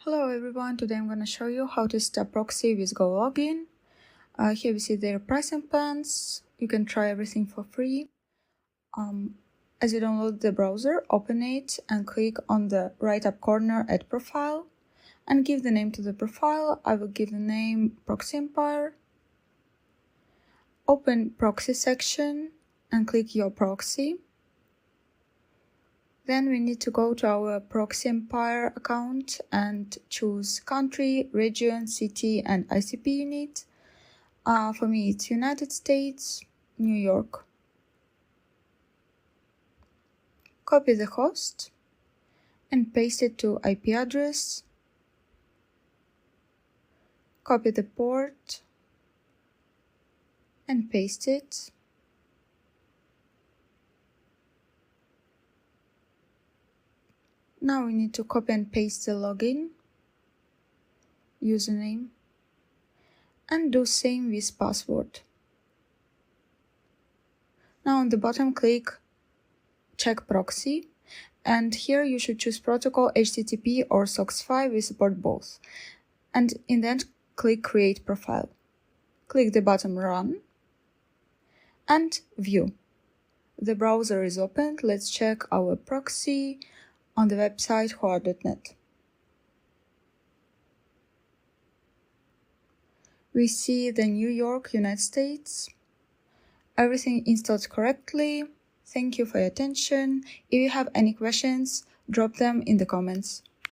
Hello everyone, today I'm going to show you how to set up Proxy with GoLogin. Here we see their pricing plans. You can try everything for free. As you download the browser, open it and click on the right up corner Add Profile and give the name to the profile. I will give the name ProxyEmpire. Open Proxy section and click your proxy. Then we need to go to our ProxyEmpire account and choose country, region, city, and ICP unit. For me, it's United States, New York. Copy the host and paste it to IP address. Copy the port and paste it. Now we need to copy and paste the login, username, and do same with password. Now on the bottom click check proxy, and here you should choose protocol HTTP or SOCKS 5, we support both. And in the end click create profile. Click the button run and view. The browser is opened. Let's check our proxy on the website hoa.net. We see the New York, United States. Everything installed correctly. Thank you for your attention. If you have any questions, drop them in the comments.